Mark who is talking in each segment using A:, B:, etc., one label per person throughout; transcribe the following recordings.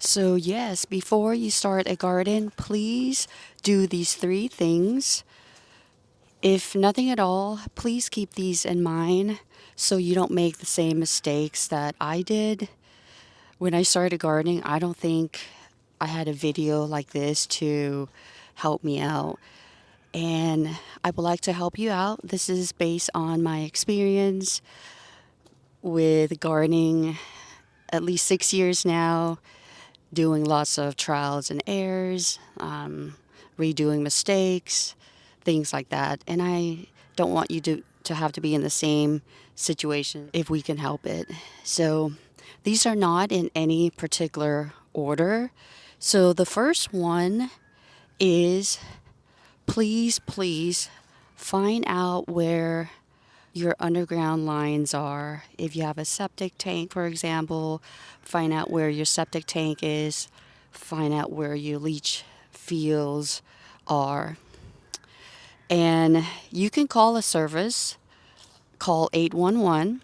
A: So, yes, before you start a garden, please do these three things. If nothing at all, please keep these in mind so you don't make the same mistakes that I did. When I started gardening, I don't think I had a video like this to help me out. And I would like to help you out. This is based on my experience with gardening at least 6 years now, doing lots of trials and errors, redoing mistakes, things like that. And I don't want you to have to be in the same situation if we can help it. So these are not in any particular order. So the first one is please find out where your underground lines are. If you have a septic tank, for example, find out where your septic tank is, find out where your leach fields are. And you can call a service, call 811.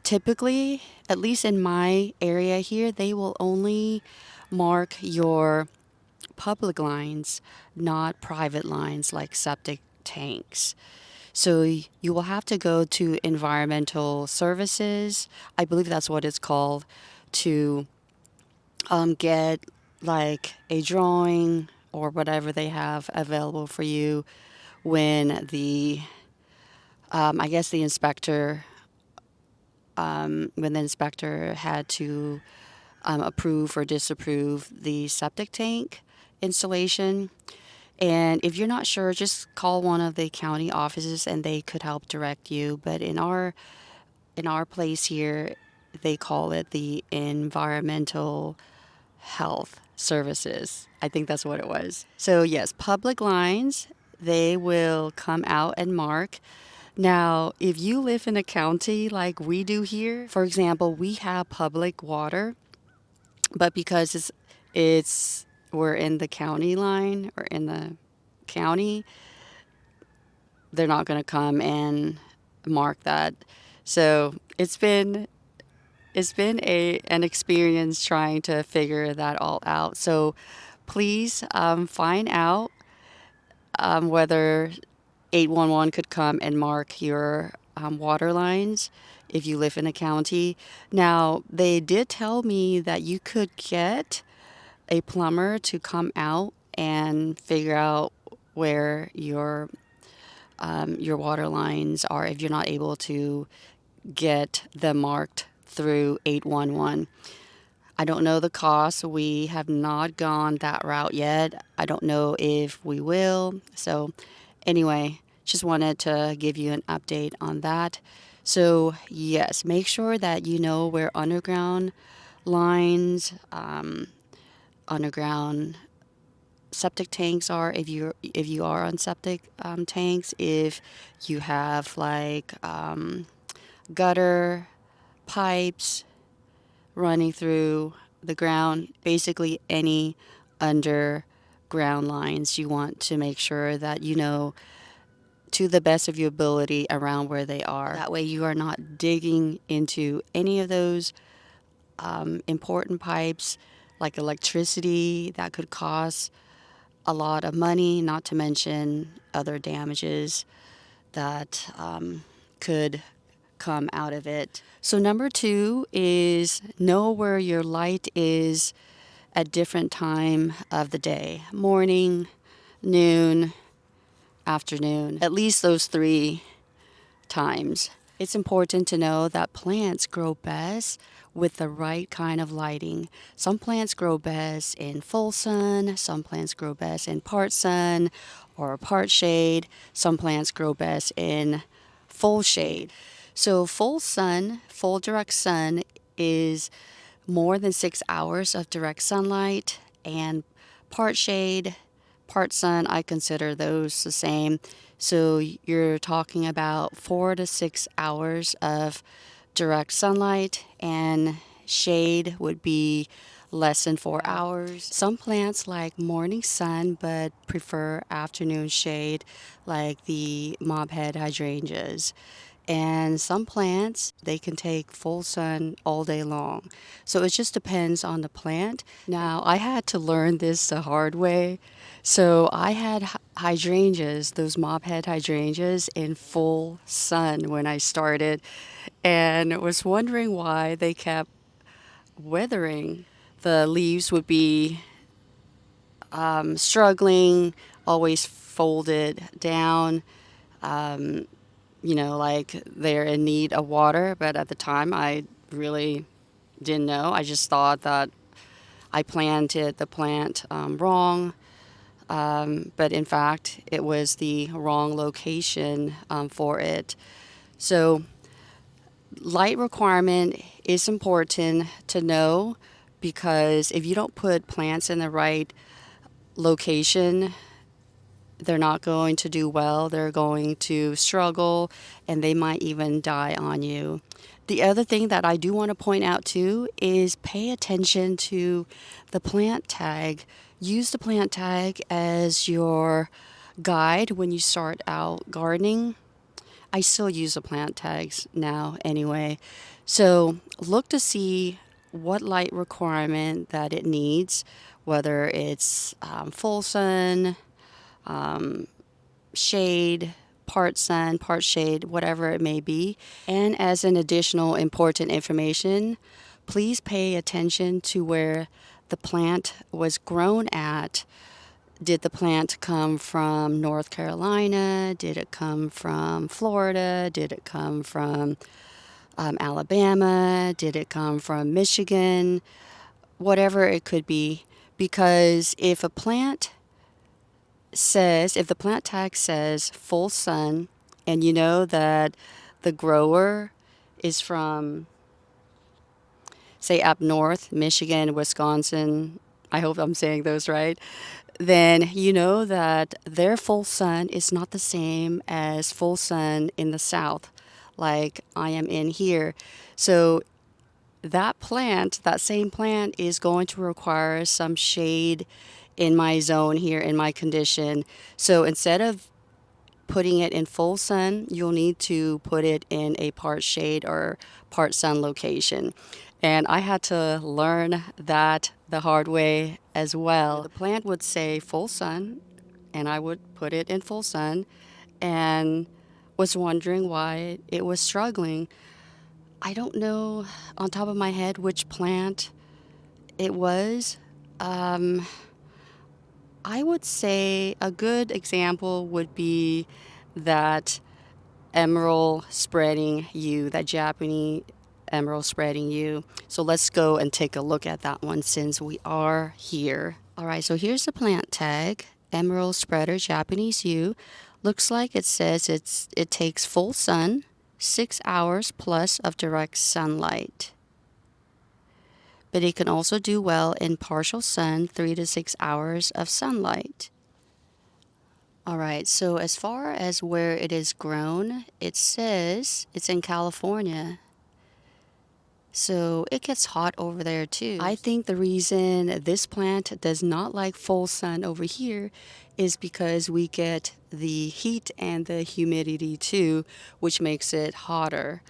A: Typically, at least in my area here, they will only mark your public lines, not private lines like septic tanks. So you will have to go to environmental services. I believe that's what it's called to get like a drawing or whatever they have available for you when I guess the inspector, when the inspector had to approve or disapprove the septic tank installation. And if you're not sure, just call one of the county offices and they could help direct you. But in our place here, they call it the environmental health services. I think that's what it was. So yes, public lines, they will come out and mark. Now, if you live in a county like we do here, for example, we have public water, but because it's we're in the county line or in the county, they're not going to come and mark that. So it's been an experience trying to figure that all out. So please find out whether 811 could come and mark your water lines if you live in a county. Now, they did tell me that you could get a plumber to come out and figure out where your water lines are if you're not able to get them marked through 811. I don't know the cost. We have not gone that route yet. I don't know if we will. So, anyway, just wanted to give you an update on that. So, yes, make sure that you know where underground lines, underground septic tanks are if you are on septic tanks, if you have like gutter pipes running through the ground, basically any underground lines, you want to make sure that you know to the best of your ability around where they are. That way you are not digging into any of those important pipes like electricity that could cause a lot of money, not to mention other damages that could come out of it. So, number two is know where your light is at different time of the day: morning, noon, afternoon, at least those three times. It's important to know that plants grow best with the right kind of lighting. Some plants grow best in full sun, some plants grow best in part sun or part shade, some plants grow best in full shade. So, full sun, full direct sun is more than 6 hours of direct sunlight, and part shade, part sun, I consider those the same. So you're talking about 4 to 6 hours of direct sunlight, and shade would be less than 4 hours. Some plants like morning sun but prefer afternoon shade, like the mobhead hydrangeas. And some plants, they can take full sun all day long. So it just depends on the plant. Now, I had to learn this the hard way. So I had hydrangeas, those mop head hydrangeas, in full sun when I started, and was wondering why they kept weathering. The leaves would be struggling, always folded down, like they're in need of water. But at the time, I really didn't know. I just thought that I planted the plant wrong. But in fact, it was the wrong location for it. So, light requirement is important to know because if you don't put plants in the right location, they're not going to do well. They're going to struggle and they might even die on you. The other thing that I do want to point out too is pay attention to the plant tag. Use the plant tag as your guide when you start out gardening. I still use the plant tags now anyway. So look to see what light requirement that it needs, whether it's full sun, shade, part sun, part shade, whatever it may be. And as an additional important information, please pay attention to where the plant was grown at. Did the plant come from North Carolina? Did it come from Florida? Did it come from Alabama? Did it come from Michigan? Whatever it could be. Because if the plant tag says full sun, and you know that the grower is from, say, up north, Michigan, Wisconsin, I hope I'm saying those right, then you know that their full sun is not the same as full sun in the south, like I am in here. So that same plant is going to require some shade in my zone here, in my condition. So instead of putting it in full sun, you'll need to put it in a part shade or part sun location. And I had to learn that the hard way as well. The plant would say full sun, and I would put it in full sun and was wondering why it was struggling. I don't know on top of my head which plant it was. I would say a good example would be that emerald spreading yew, that Japanese emerald spreading yew. So let's go and take a look at that one since we are here. All right, so here's the plant tag, emerald spreader Japanese yew. Looks like it says it takes full sun, 6 hours plus of direct sunlight. But it can also do well in partial sun, 3 to 6 hours of sunlight. All right, so as far as where it is grown, it says it's in California. So it gets hot over there too. I think the reason this plant does not like full sun over here is because we get the heat and the humidity too, which makes it hotter.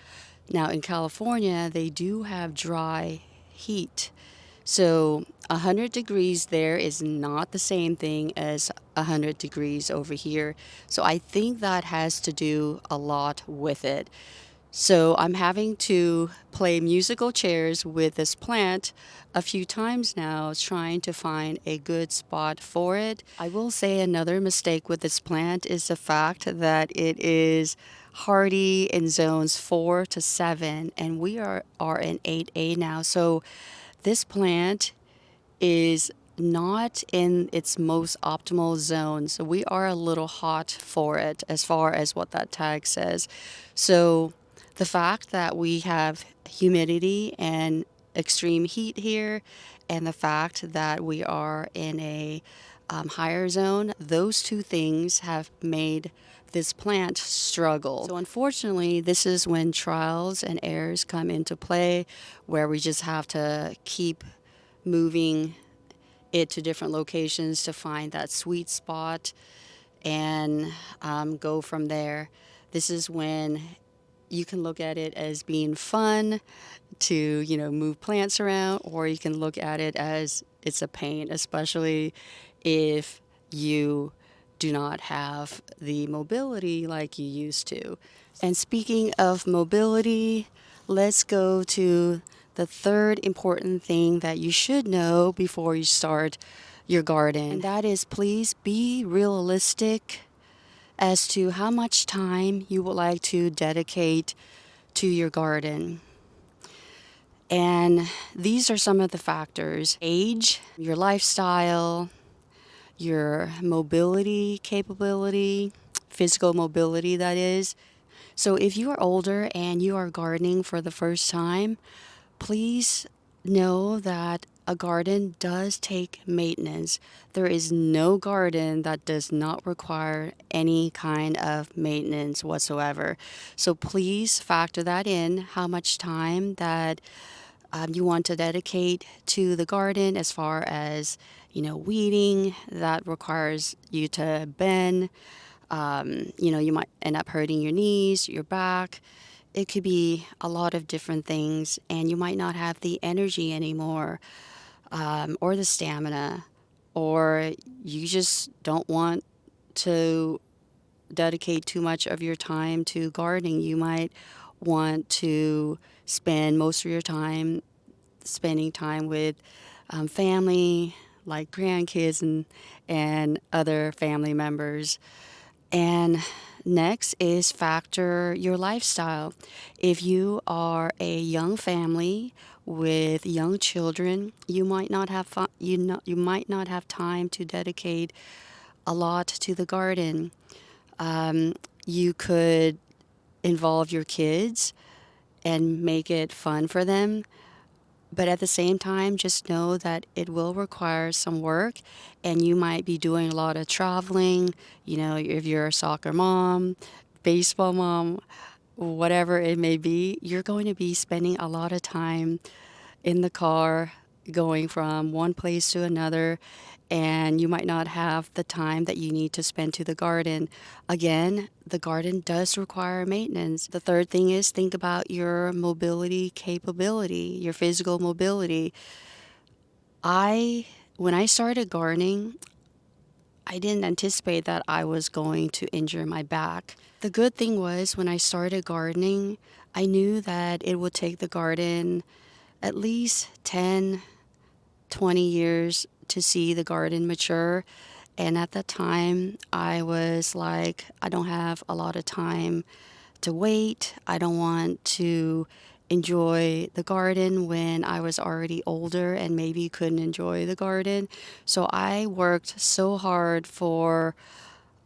A: Now in California, they do have dry heat. So 100 degrees there is not the same thing as 100 degrees over here. So I think that has to do a lot with it. So I'm having to play musical chairs with this plant a few times now, trying to find a good spot for it. I will say another mistake with this plant is the fact that it is hardy in zones 4 to 7, and we are in 8A now. So this plant is not in its most optimal zone. So we are a little hot for it as far as what that tag says. So the fact that we have humidity and extreme heat here, and the fact that we are in a higher zone, those two things have made this plant struggle. So unfortunately, this is when trials and errors come into play, where we just have to keep moving it to different locations to find that sweet spot and go from there. This is when You can look at it as being fun to, move plants around, or you can look at it as it's a pain, especially if you do not have the mobility like you used to. And speaking of mobility, let's go to the third important thing that you should know before you start your garden. And that is, please be realistic as to how much time you would like to dedicate to your garden. And these are some of the factors: age, your lifestyle, your mobility capability, physical mobility, that is. So if you are older and you are gardening for the first time, please know that a garden does take maintenance. There is no garden that does not require any kind of maintenance whatsoever. So please factor that in, how much time that you want to dedicate to the garden, as far as, weeding. That requires you to bend. You might end up hurting your knees, your back. It could be a lot of different things, and you might not have the energy anymore, or the stamina, or you just don't want to dedicate too much of your time to gardening. You might want to spend most of your time spending time with family, like grandkids and other family members. And next is factor your lifestyle. If you are a young family with young children, you might not have you might not have time to dedicate a lot to the garden. You could involve your kids and make it fun for them. But at the same time, just know that it will require some work, and you might be doing a lot of traveling. If you're a soccer mom, baseball mom, whatever it may be, you're going to be spending a lot of time in the car going from one place to another, and you might not have the time that you need to spend to the garden. Again, the garden does require maintenance. The third thing is, think about your mobility capability, your physical mobility. When I started gardening, I didn't anticipate that I was going to injure my back. The good thing was, when I started gardening, I knew that it would take the garden at least 10, 20 years to see the garden mature. And at that time, I was like, I don't have a lot of time to wait. I don't want to enjoy the garden when I was already older and maybe couldn't enjoy the garden. So I worked so hard for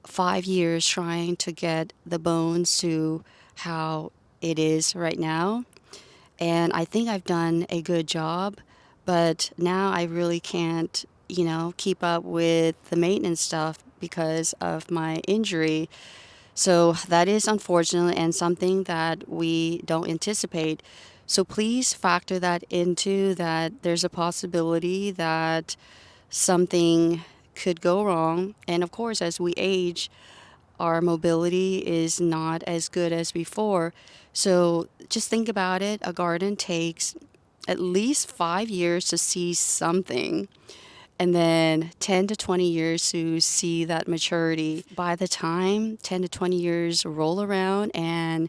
A: 5 years trying to get the bones to how it is right now. And I think I've done a good job, but now I really can't, keep up with the maintenance stuff because of my injury. So that is unfortunate and something that we don't anticipate. So please factor that into that there's a possibility that something could go wrong. And of course, as we age, our mobility is not as good as before. So just think about it. A garden takes at least 5 years to see something, and then 10 to 20 years to see that maturity. By the time 10 to 20 years roll around and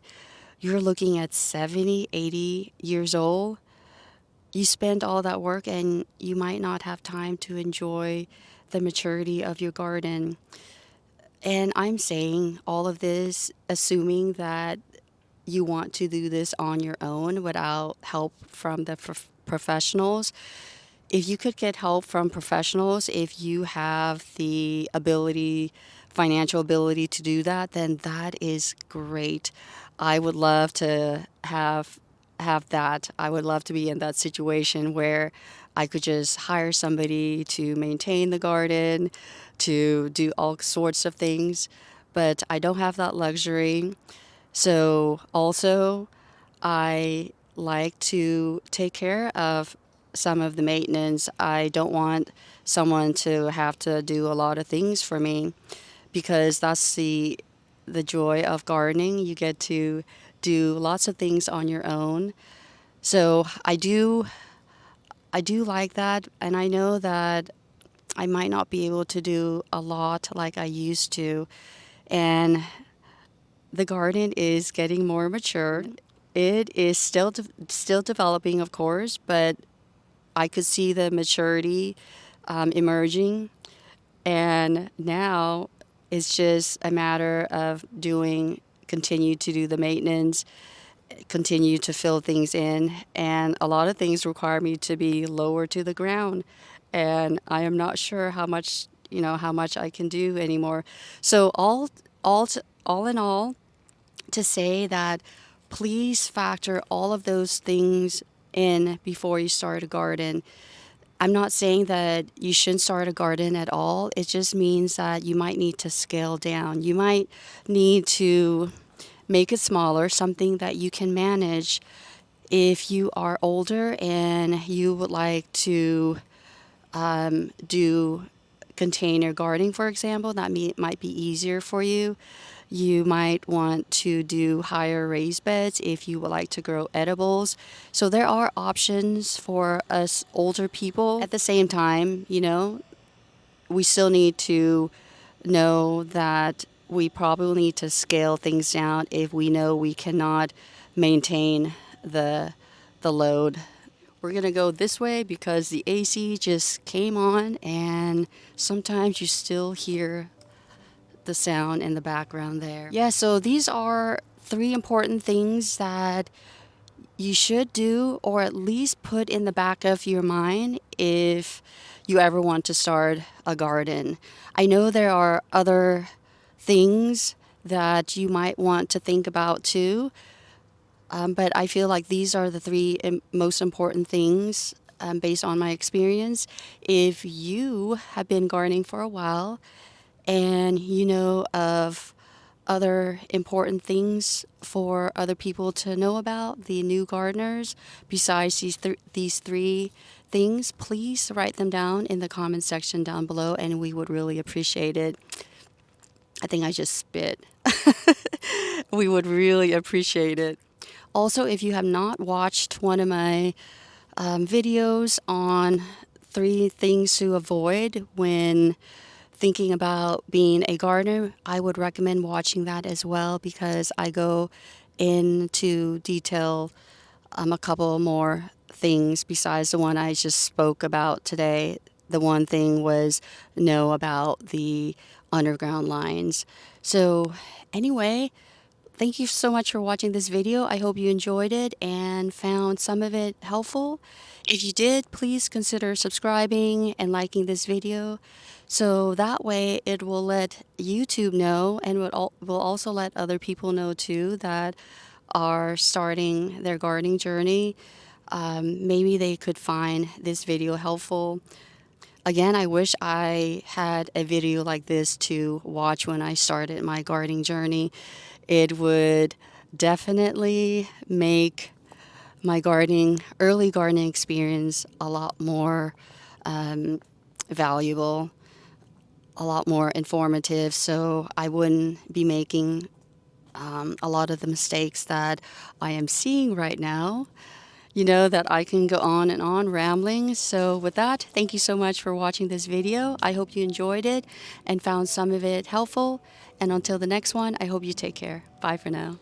A: you're looking at 70, 80 years old, you spend all that work and you might not have time to enjoy the maturity of your garden. And I'm saying all of this assuming that you want to do this on your own without help from the professionals. If you could get help from professionals, if you have the ability, financial ability to do that, then that is great. I would love to have that. I would love to be in that situation where I could just hire somebody to maintain the garden, to do all sorts of things, but I don't have that luxury. So also, I like to take care of some of the maintenance. I don't want someone to have to do a lot of things for me, because that's the joy of gardening. You get to do lots of things on your own. So I do like that, and I know that I might not be able to do a lot like I used to. And the garden is getting more mature. It is still developing, of course, but I could see the maturity emerging. And now it's just a matter of continue to do the maintenance, continue to fill things in. And a lot of things require me to be lower to the ground. And I am not sure how much I can do anymore. So all in all, to say that please factor all of those things in before you start a garden. I'm not saying that you shouldn't start a garden at all. It just means that you might need to scale down. You might need to make it smaller, something that you can manage. If you are older and you would like to do container gardening, for example, that might be easier for you. You might want to do higher raised beds if you would like to grow edibles. So there are options for us older people. At the same time, we still need to know that we probably need to scale things down if we know we cannot maintain the load. We're going to go this way because the AC just came on, and sometimes you still hear the sound in the background there. Yeah, so these are three important things that you should do, or at least put in the back of your mind if you ever want to start a garden. I know there are other things that you might want to think about too, but I feel like these are the three most important things based on my experience. If you have been gardening for a while and you know of other important things for other people to know about, the new gardeners, besides these three things, please write them down in the comment section down below, and we would really appreciate it. I think I just spit. We would really appreciate it. Also, if you have not watched one of my videos on 3 things to avoid when thinking about being a gardener, I would recommend watching that as well, because I go into detail a couple more things besides the one I just spoke about today. The one thing was know about the underground lines. So anyway, thank you so much for watching this video. I hope you enjoyed it and found some of it helpful. If you did, please consider subscribing and liking this video. So that way it will let YouTube know, and will also let other people know too that are starting their gardening journey. Maybe they could find this video helpful. Again, I wish I had a video like this to watch when I started my gardening journey. It would definitely make my early gardening experience a lot more valuable, a lot more informative, so I wouldn't be making a lot of the mistakes that I am seeing right now. That I can go on and on rambling. So with that, thank you so much for watching this video. I hope you enjoyed it and found some of it helpful. And until the next one, I hope you take care. Bye for now.